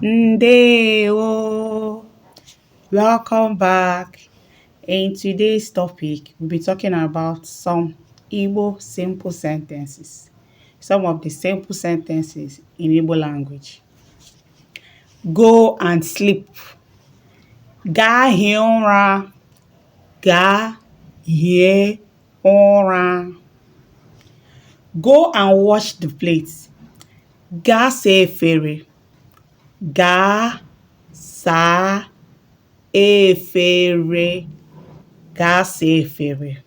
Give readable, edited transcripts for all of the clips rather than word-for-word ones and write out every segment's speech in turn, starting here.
Ndewo. Welcome back. In today's topic, we'll be talking about some Igbo simple sentences. Some of the simple sentences in Igbo language. Go and sleep. Gaa hie ụra. Gaa hie ụra. Go and wash the plates. Gaa saa efere. Gaa saa efere. Gaa saa efere.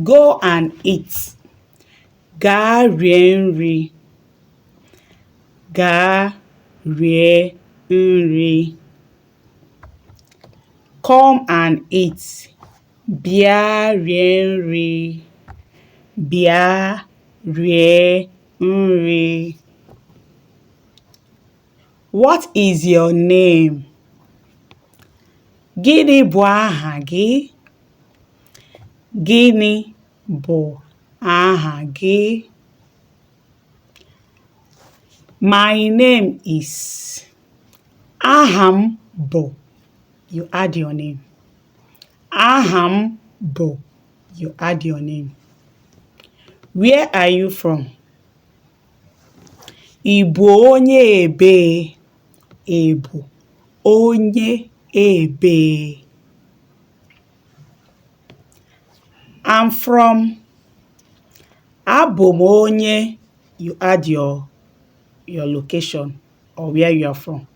Go and eat. Gaa rie nri. Gaa rie nri. Come and eat. Bịa rie nri. Bịa rie nri. What is your name? Gịnị bụ aha gị? Gịnị bụ aha gị? My name is. Aha m bụ. You add your name. Aha m bụ. You add your name. Where are you from? Ị bụ onye ebe? Ị bụ onye ebe? I'm from. Abụ m onye. You add your location or where you are from.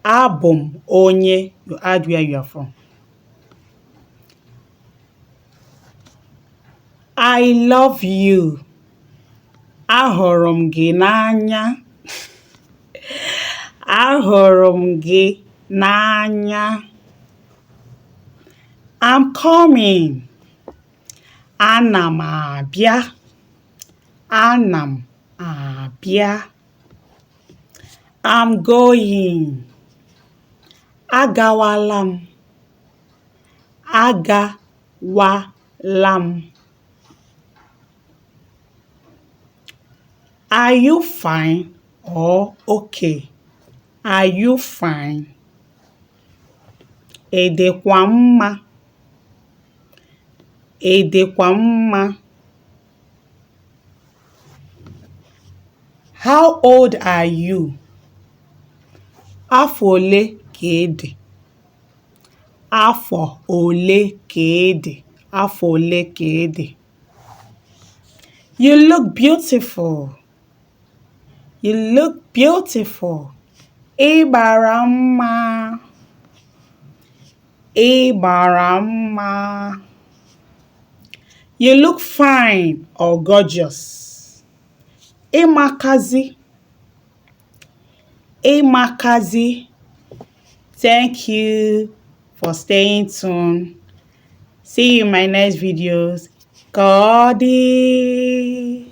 Abụ m onye. You add where you are from. I love you. Ahụrụ m gị n'anya. Ahụrụ m gị n'anya. I'm coming. Ana m abịa. Ana m abịa. I'm going. Agawala m. Agawala m. Are you fine or okay? Are you fine? Ị dịkwa mma? Ị dịkwa mma? How old are you? Afọ ole ka ị dị? Afọ ole ka ị dị? Afọ ole ka ị dị? You look beautiful. You look beautiful. Ị gbara mma. Ị gbara mma. You look fine or gorgeous. Ịmakazi. Ịmakazi. Thank you for staying tuned. See you in my next videos. Ka ọ dị.